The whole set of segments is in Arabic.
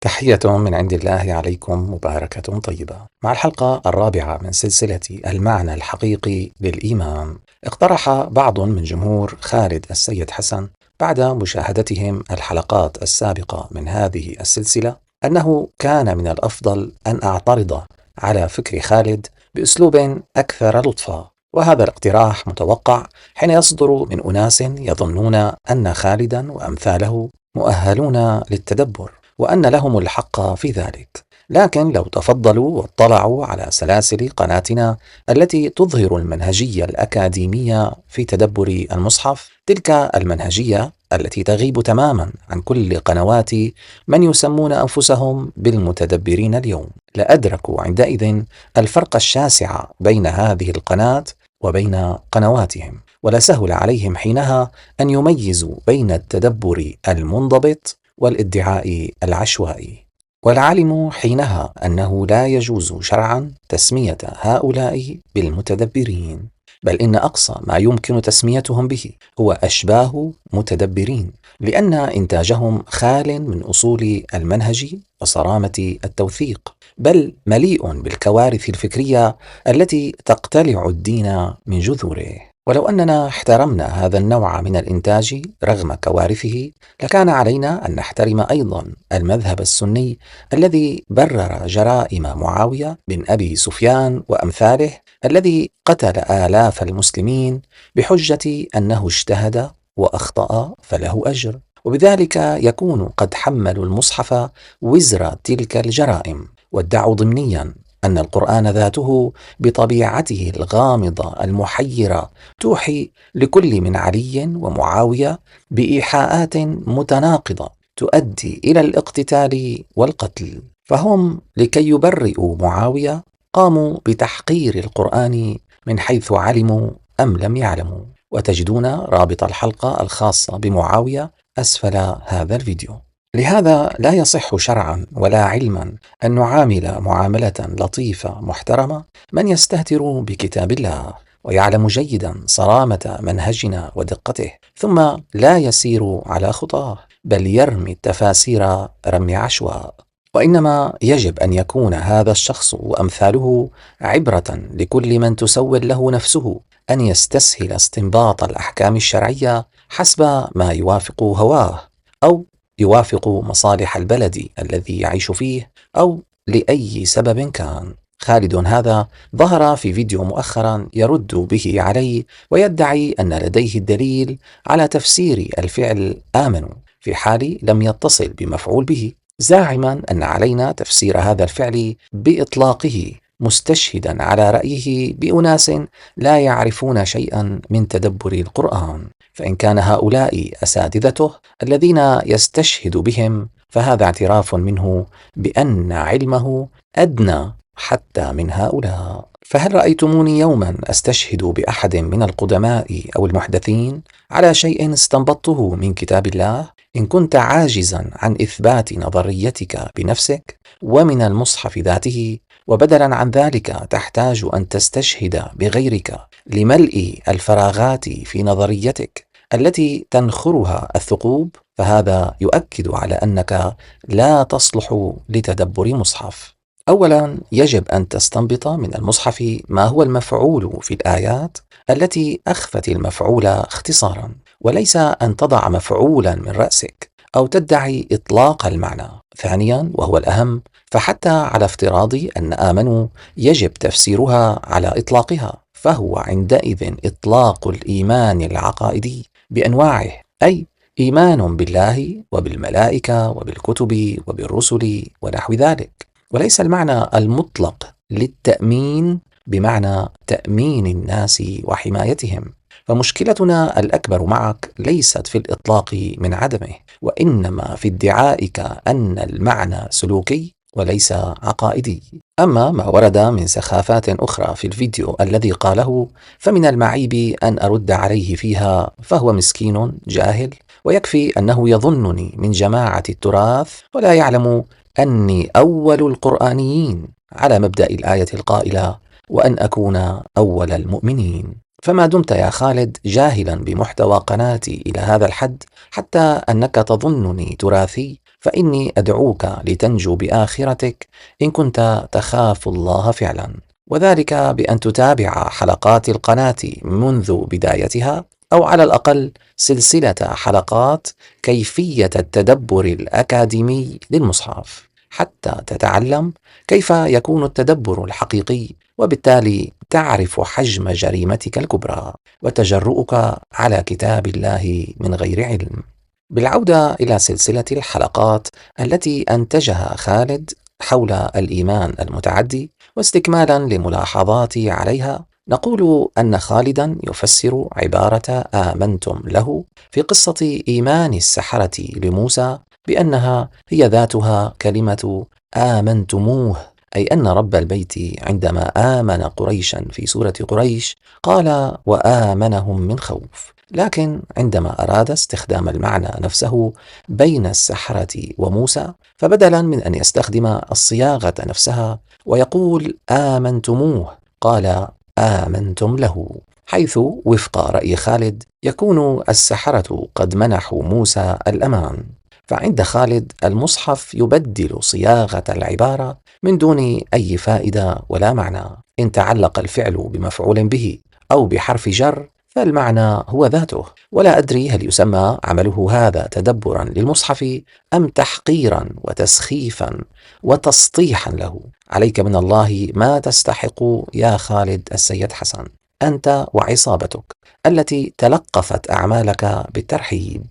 تحية من عند الله عليكم مباركة طيبة. مع الحلقة الرابعة من سلسلة المعنى الحقيقي للإيمان، اقترح بعض من جمهور خالد السيد حسن بعد مشاهدتهم الحلقات السابقة من هذه السلسلة أنه كان من الأفضل أن أعترض على فكر خالد بأسلوب أكثر لطفا، وهذا الاقتراح متوقع حين يصدر من أناس يظنون أن خالدا وأمثاله مؤهلون للتدبر وأن لهم الحق في ذلك. لكن لو تفضلوا واطلعوا على سلاسل قناتنا التي تظهر المنهجية الأكاديمية في تدبر المصحف، تلك المنهجية التي تغيب تماما عن كل قنوات من يسمون أنفسهم بالمتدبرين اليوم، لأدركوا عندئذ الفرق الشاسع بين هذه القناة وبين قنواتهم، ولا سهل عليهم حينها أن يميزوا بين التدبر المنضبط والادعاء العشوائي. والعلم حينها أنه لا يجوز شرعا تسمية هؤلاء بالمتدبرين، بل إن أقصى ما يمكن تسميتهم به هو أشباه متدبرين، لأن إنتاجهم خال من أصول المنهج وصرامة التوثيق، بل مليء بالكوارث الفكرية التي تقتلع الدين من جذوره. ولو أننا احترمنا هذا النوع من الإنتاج رغم كوارثه، لكان علينا أن نحترم أيضا المذهب السني الذي برر جرائم معاوية بن أبي سفيان وأمثاله، الذي قتل آلاف المسلمين بحجة أنه اجتهد وأخطأ فله أجر، وبذلك يكون قد حملوا المصحف وزر تلك الجرائم، وادعوا ضمنيا أن القرآن ذاته بطبيعته الغامضة المحيرة توحي لكل من علي ومعاوية بإيحاءات متناقضة تؤدي إلى الاقتتال والقتل. فهم لكي يبرئوا معاوية قاموا بتحقير القرآن من حيث علموا أم لم يعلموا، وتجدون رابط الحلقة الخاصة بمعاوية أسفل هذا الفيديو. لهذا لا يصح شرعا ولا علما أن نعامل معاملة لطيفة محترمة من يستهتر بكتاب الله ويعلم جيدا صرامة منهجنا ودقته، ثم لا يسير على خطاه بل يرمي التفاسير رمي عشواء. وإنما يجب أن يكون هذا الشخص وأمثاله عبرة لكل من تسول له نفسه أن يستسهل استنباط الأحكام الشرعية حسب ما يوافق هواه، أو يوافق مصالح البلد الذي يعيش فيه، أو لأي سبب كان. خالد هذا ظهر في فيديو مؤخرا يرد به علي ويدعي أن لديه الدليل على تفسير الفعل آمنوا في حال لم يتصل بمفعول به، زاعما أن علينا تفسير هذا الفعل بإطلاقه، مستشهدا على رأيه بأناس لا يعرفون شيئا من تدبر القرآن. فإن كان هؤلاء أساتذته الذين يستشهد بهم، فهذا اعتراف منه بأن علمه أدنى حتى من هؤلاء. فهل رأيتموني يوما أستشهد بأحد من القدماء أو المحدثين على شيء استنبطته من كتاب الله؟ إن كنت عاجزا عن إثبات نظريتك بنفسك ومن المصحف ذاته، وبدلا عن ذلك تحتاج أن تستشهد بغيرك لملء الفراغات في نظريتك التي تنخرها الثقوب، فهذا يؤكد على أنك لا تصلح لتدبر مصحف. أولا، يجب أن تستنبط من المصحف ما هو المفعول في الآيات التي أخفت المفعول اختصارا، وليس أن تضع مفعولا من رأسك أو تدعي إطلاق المعنى. ثانيا، وهو الأهم، فحتى على افتراض أن آمنوا يجب تفسيرها على إطلاقها، فهو عندئذ إطلاق الإيمان العقائدي بأنواعه، أي إيمان بالله وبالملائكة وبالكتب وبالرسل ونحو ذلك، وليس المعنى المطلق للتأمين بمعنى تأمين الناس وحمايتهم. فمشكلتنا الأكبر معك ليست في الإطلاق من عدمه، وإنما في ادعائك أن المعنى سلوكي وليس عقائدي. أما ما ورد من سخافات أخرى في الفيديو الذي قاله، فمن المعيب أن أرد عليه فيها، فهو مسكين جاهل، ويكفي أنه يظنني من جماعة التراث ولا يعلم أني أول القرآنيين على مبدأ الآية القائلة وأن أكون أول المؤمنين. فما دمت يا خالد جاهلا بمحتوى قناتي إلى هذا الحد، حتى أنك تظنني تراثي، فإني أدعوك لتنجو بآخرتك إن كنت تخاف الله فعلا، وذلك بأن تتابع حلقات القناة منذ بدايتها، أو على الأقل سلسلة حلقات كيفية التدبر الأكاديمي للمصحف، حتى تتعلم كيف يكون التدبر الحقيقي، وبالتالي تعرف حجم جريمتك الكبرى وتجرؤك على كتاب الله من غير علم. بالعودة إلى سلسلة الحلقات التي أنتجها خالد حول الإيمان المتعدي، واستكمالا لملاحظاتي عليها، نقول أن خالدا يفسر عبارة آمنتم له في قصة إيمان السحرة لموسى بأنها هي ذاتها كلمة آمنتموه، أي أن رب البيت عندما آمن قريشا في سورة قريش قال وآمنهم من خوف، لكن عندما أراد استخدام المعنى نفسه بين السحرة وموسى، فبدلا من أن يستخدم الصياغة نفسها ويقول آمنتموه، قال آمنتم له، حيث وفق رأي خالد يكون السحرة قد منحوا موسى الأمان. فعند خالد المصحف يبدل صياغة العبارة من دون أي فائدة ولا معنى. إن تعلق الفعل بمفعول به أو بحرف جر فالمعنى هو ذاته، ولا أدري هل يسمى عمله هذا تدبرا للمصحف أم تحقيرا وتسخيفا وتسطيحا له. عليك من الله ما تستحق يا خالد السيد حسن، أنت وعصابتك التي تلقفت أعمالك بالترحيب.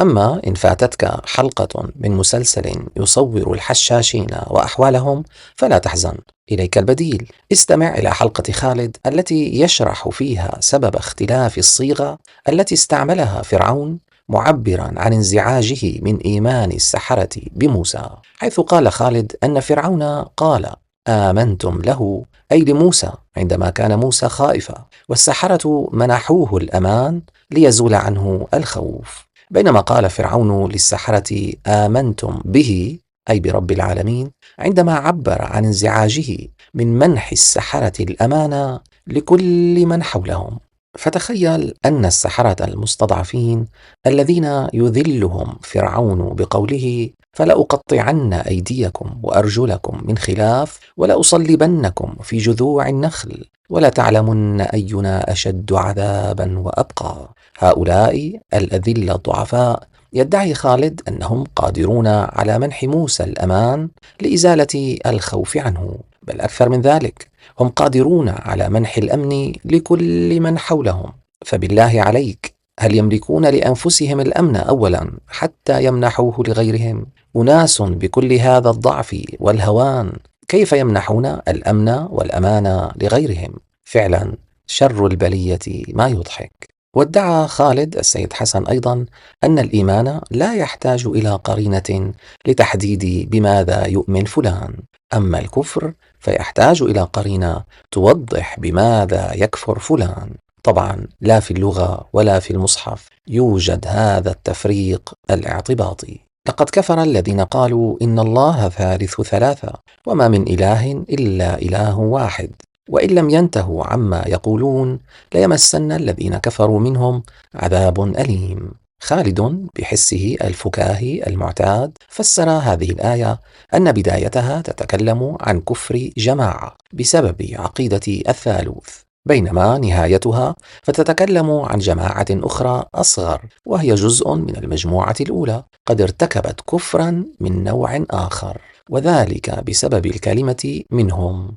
أما إن فاتتك حلقة من مسلسل يصور الحشاشين وأحوالهم فلا تحزن، إليك البديل. استمع إلى حلقة خالد التي يشرح فيها سبب اختلاف الصيغة التي استعملها فرعون معبرا عن انزعاجه من إيمان السحرة بموسى، حيث قال خالد أن فرعون قال آمنتم له أي لموسى عندما كان موسى خائفا، والسحرة منحوه الأمان ليزول عنه الخوف، بينما قال فرعون للسحرة آمنتم به أي برب العالمين عندما عبر عن انزعاجه من منح السحرة الأمان لكل من حولهم. فتخيل أن السحرة المستضعفين الذين يذلهم فرعون بقوله فلأقطعن أيديكم وأرجلكم من خلاف ولأصلبنكم في جذوع النخل ولتعلمن أينا أشد عذابا وأبقى، هؤلاء الأذلة الضعفاء يدعي خالد أنهم قادرون على منح موسى الأمان لإزالة الخوف عنه، بل أكثر من ذلك هم قادرون على منح الأمن لكل من حولهم. فبالله عليك، هل يملكون لأنفسهم الأمن أولا حتى يمنحوه لغيرهم؟ أناس بكل هذا الضعف والهوان كيف يمنحون الأمن والأمان لغيرهم؟ فعلا شر البلية ما يضحك. وادعى خالد السيد حسن أيضا أن الإيمان لا يحتاج إلى قرينة لتحديد بماذا يؤمن فلان، أما الكفر فيحتاج إلى قرينة توضح بماذا يكفر فلان. طبعا لا في اللغة ولا في المصحف يوجد هذا التفريق الاعتباطي. لقد كفر الذين قالوا إن الله ثالث ثلاثة وما من إله إلا إله واحد، وإن لم ينتهوا عما يقولون ليمسن الذين كفروا منهم عذاب أليم. خالد بحسه الفكاهي المعتاد فسر هذه الآية أن بدايتها تتكلم عن كفر جماعة بسبب عقيدة الثالوث، بينما نهايتها فتتكلم عن جماعة أخرى أصغر وهي جزء من المجموعة الأولى قد ارتكبت كفرا من نوع آخر، وذلك بسبب الكلمة منهم.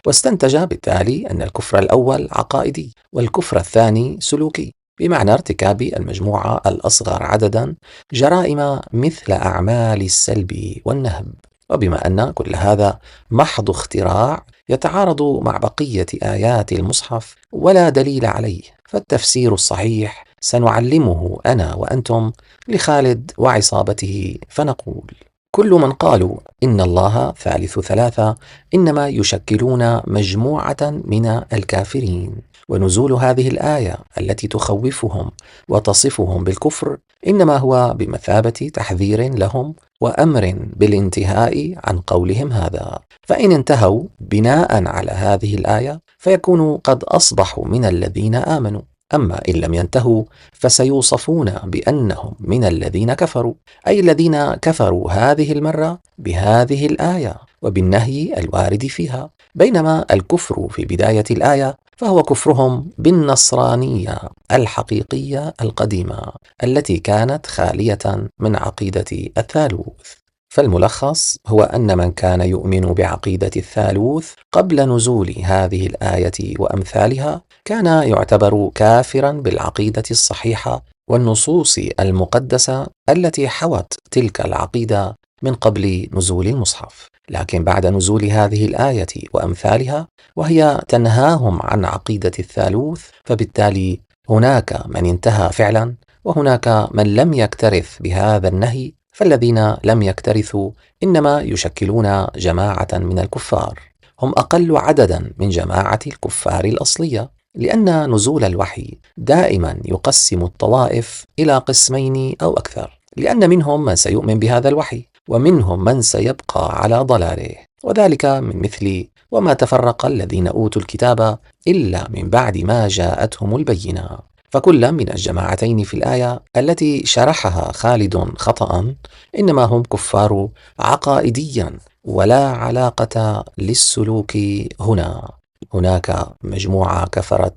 واستنتج بالتالي أن الكفر الأول عقائدي والكفر الثاني سلوكي، بمعنى ارتكاب المجموعة الأصغر عددا جرائم مثل أعمال السلب والنهب. وبما أن كل هذا محض اختراع يتعارض مع بقية آيات المصحف ولا دليل عليه، فالتفسير الصحيح سنعلمه أنا وأنتم لخالد وعصابته، فنقول كل من قالوا إن الله ثالث ثلاثة إنما يشكلون مجموعة من الكافرين، ونزول هذه الآية التي تخوفهم وتصفهم بالكفر إنما هو بمثابة تحذير لهم وأمر بالانتهاء عن قولهم هذا، فإن انتهوا بناء على هذه الآية فيكونوا قد أصبحوا من الذين آمنوا، أما إن لم ينتهوا فسيوصفون بأنهم من الذين كفروا، أي الذين كفروا هذه المرة بهذه الآية وبالنهي الوارد فيها. بينما الكفر في بداية الآية فهو كفرهم بالنصرانية الحقيقية القديمة التي كانت خالية من عقيدة الثالوث. فالملخص هو أن من كان يؤمن بعقيدة الثالوث قبل نزول هذه الآية وأمثالها كان يعتبر كافرا بالعقيدة الصحيحة والنصوص المقدسة التي حوت تلك العقيدة من قبل نزول المصحف. لكن بعد نزول هذه الآية وأمثالها وهي تنهاهم عن عقيدة الثالوث، فبالتالي هناك من انتهى فعلا وهناك من لم يكترث بهذا النهي. فالذين لم يكترثوا إنما يشكلون جماعة من الكفار، هم أقل عددا من جماعة الكفار الأصلية، لأن نزول الوحي دائما يقسم الطوائف إلى قسمين أو أكثر، لأن منهم من سيؤمن بهذا الوحي ومنهم من سيبقى على ضلاله، وذلك من مثل وما تفرق الذين أوتوا الكتاب إلا من بعد ما جاءتهم البينة. فكل من الجماعتين في الآية التي شرحها خالد خطأ إنما هم كفار عقائديا ولا علاقة للسلوك هنا. هناك مجموعة كفرت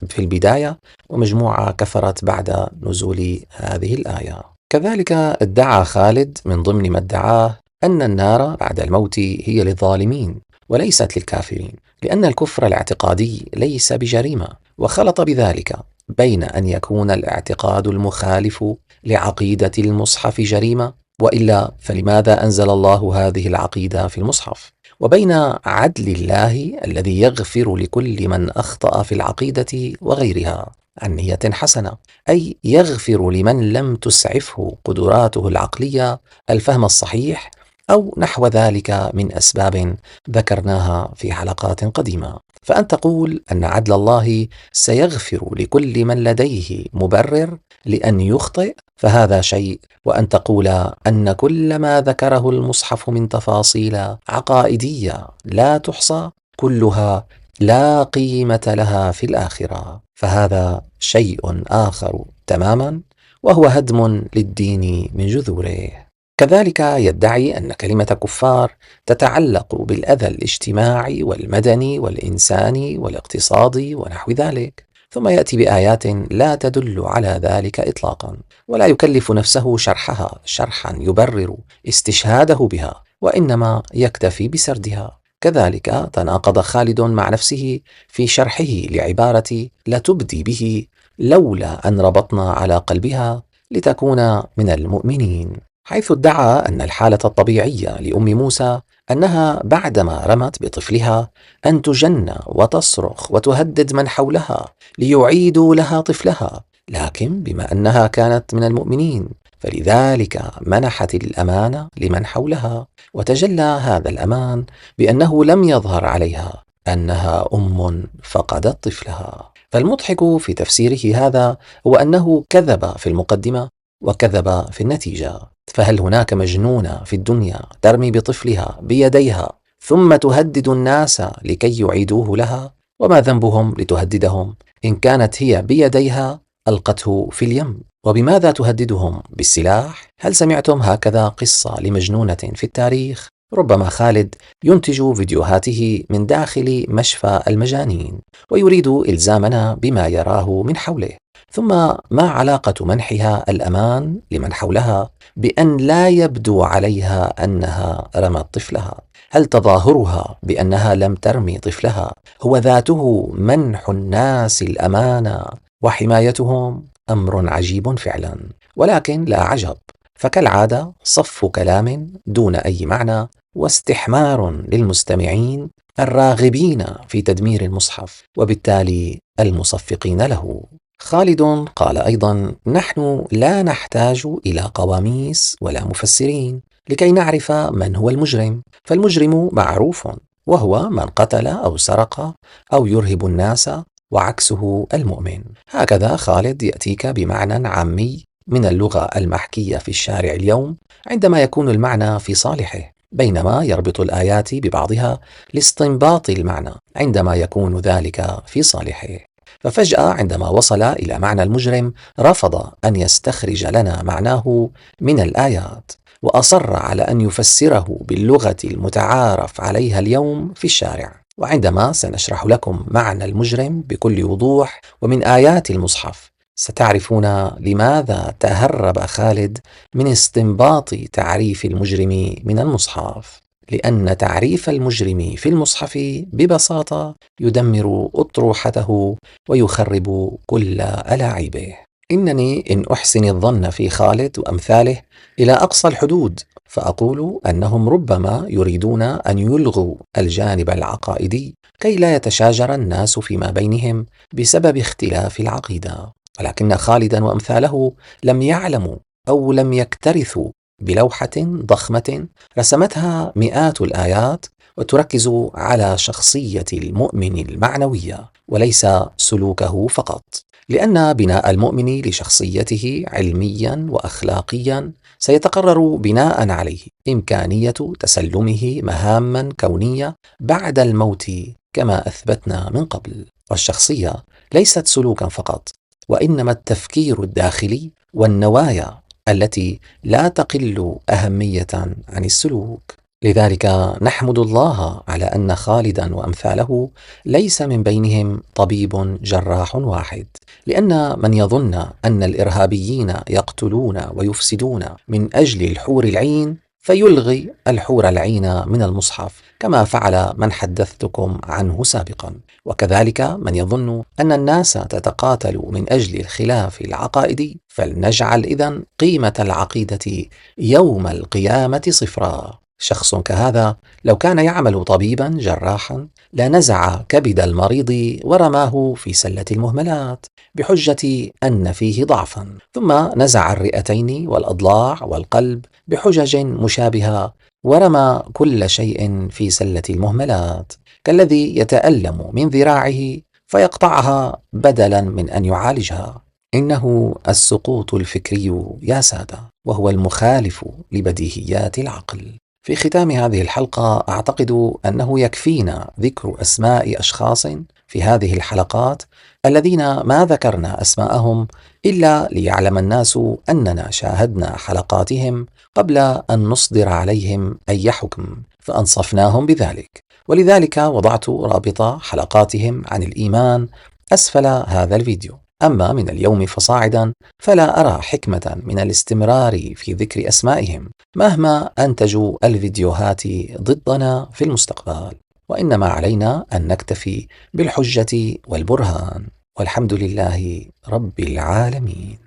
في البداية ومجموعة كفرت بعد نزول هذه الآية. كذلك ادعى خالد من ضمن ما ادعاه أن النار بعد الموت هي للظالمين وليست للكافرين، لأن الكفر الاعتقادي ليس بجريمة، وخلط بذلك بين أن يكون الاعتقاد المخالف لعقيدة المصحف جريمة، وإلا فلماذا أنزل الله هذه العقيدة في المصحف، وبين عدل الله الذي يغفر لكل من أخطأ في العقيدة وغيرها عن نية حسنة، أي يغفر لمن لم تسعفه قدراته العقلية الفهم الصحيح أو نحو ذلك من أسباب ذكرناها في حلقات قديمة. فأن تقول أن عدل الله سيغفر لكل من لديه مبرر لأن يخطئ فهذا شيء، وأن تقول أن كل ما ذكره المصحف من تفاصيل عقائدية لا تحصى كلها لا قيمة لها في الآخرة، فهذا شيء آخر تماما، وهو هدم للدين من جذوره. كذلك يدعي أن كلمة كفار تتعلق بالأذى الاجتماعي والمدني والإنساني والاقتصادي ونحو ذلك، ثم يأتي بآيات لا تدل على ذلك إطلاقا، ولا يكلف نفسه شرحها شرحا يبرر استشهاده بها، وإنما يكتفي بسردها. كذلك تناقض خالد مع نفسه في شرحه لعبارة لتبدي به لولا أن ربطنا على قلبها لتكون من المؤمنين، حيث ادعى أن الحالة الطبيعية لأم موسى أنها بعدما رمت بطفلها أن تجن وتصرخ وتهدد من حولها ليعيدوا لها طفلها، لكن بما أنها كانت من المؤمنين فلذلك منحت الأمان لمن حولها، وتجلى هذا الأمان بأنه لم يظهر عليها أنها أم فقدت طفلها. فالمضحك في تفسيره هذا هو أنه كذب في المقدمة وكذب في النتيجة. فهل هناك مجنونة في الدنيا ترمي بطفلها بيديها ثم تهدد الناس لكي يعيدوه لها؟ وما ذنبهم لتهددهم إن كانت هي بيديها ألقته في اليم؟ وبماذا تهددهم؟ بالسلاح؟ هل سمعتم هكذا قصة لمجنونة في التاريخ؟ ربما خالد ينتج فيديوهاته من داخل مشفى المجانين ويريد إلزامنا بما يراه من حوله. ثم ما علاقة منحها الأمان لمن حولها بأن لا يبدو عليها أنها رمت طفلها؟ هل تظاهرها بأنها لم ترمي طفلها هو ذاته منح الناس الأمان وحمايتهم؟ أمر عجيب فعلا، ولكن لا عجب، فكالعادة صف كلام دون أي معنى واستحمار للمستمعين الراغبين في تدمير المصحف وبالتالي المصفقين له. خالد قال أيضا: نحن لا نحتاج إلى قواميس ولا مفسرين لكي نعرف من هو المجرم، فالمجرم معروف وهو من قتل أو سرق أو يرهب الناس، وعكسه المؤمن. هكذا خالد يأتيك بمعنى عامي من اللغة المحكية في الشارع اليوم عندما يكون المعنى في صالحه، بينما يربط الآيات ببعضها لاستنباط المعنى عندما يكون ذلك في صالحه. ففجأة عندما وصل إلى معنى المجرم رفض أن يستخرج لنا معناه من الآيات، وأصر على أن يفسره باللغة المتعارف عليها اليوم في الشارع. وعندما سنشرح لكم معنى المجرم بكل وضوح ومن آيات المصحف، ستعرفون لماذا تهرب خالد من استنباط تعريف المجرم من المصحف. لأن تعريف المجرم في المصحف ببساطة يدمر أطروحته ويخرب كل ألاعيبه. إنني إن أحسن الظن في خالد وأمثاله إلى أقصى الحدود فأقول أنهم ربما يريدون أن يلغوا الجانب العقائدي كي لا يتشاجر الناس فيما بينهم بسبب اختلاف العقيدة، ولكن خالدا وأمثاله لم يعلموا أو لم يكترثوا بلوحة ضخمة رسمتها مئات الآيات وتركز على شخصية المؤمن المعنوية وليس سلوكه فقط، لأن بناء المؤمن لشخصيته علميا وأخلاقيا سيتقرر بناء عليه إمكانية تسلمه مهاما كونية بعد الموت كما أثبتنا من قبل. والشخصية ليست سلوكا فقط، وإنما التفكير الداخلي والنوايا التي لا تقل أهمية عن السلوك. لذلك نحمد الله على أن خالدا وأمثاله ليس من بينهم طبيب جراح واحد، لأن من يظن أن الإرهابيين يقتلون ويفسدون من أجل الحور العين فيلغي الحور العين من المصحف كما فعل من حدثتكم عنه سابقا. وكذلك من يظن أن الناس تتقاتل من أجل الخلاف العقائدي فلنجعل إذن قيمة العقيدة يوم القيامة صفرا. شخص كهذا لو كان يعمل طبيبا جراحا لنزع كبد المريض ورماه في سلة المهملات بحجة أن فيه ضعفا، ثم نزع الرئتين والأضلاع والقلب بحجج مشابهة ورمى كل شيء في سلة المهملات، كالذي يتألم من ذراعه فيقطعها بدلا من أن يعالجها. إنه السقوط الفكري يا سادة، وهو المخالف لبديهيات العقل. في ختام هذه الحلقة أعتقد أنه يكفينا ذكر أسماء أشخاص في هذه الحلقات الذين ما ذكرنا أسماءهم إلا ليعلم الناس أننا شاهدنا حلقاتهم قبل أن نصدر عليهم أي حكم فأنصفناهم بذلك، ولذلك وضعت رابط حلقاتهم عن الإيمان أسفل هذا الفيديو. أما من اليوم فصاعدا فلا أرى حكمة من الاستمرار في ذكر أسمائهم مهما أنتجوا الفيديوهات ضدنا في المستقبل، وإنما علينا أن نكتفي بالحجة والبرهان، والحمد لله رب العالمين.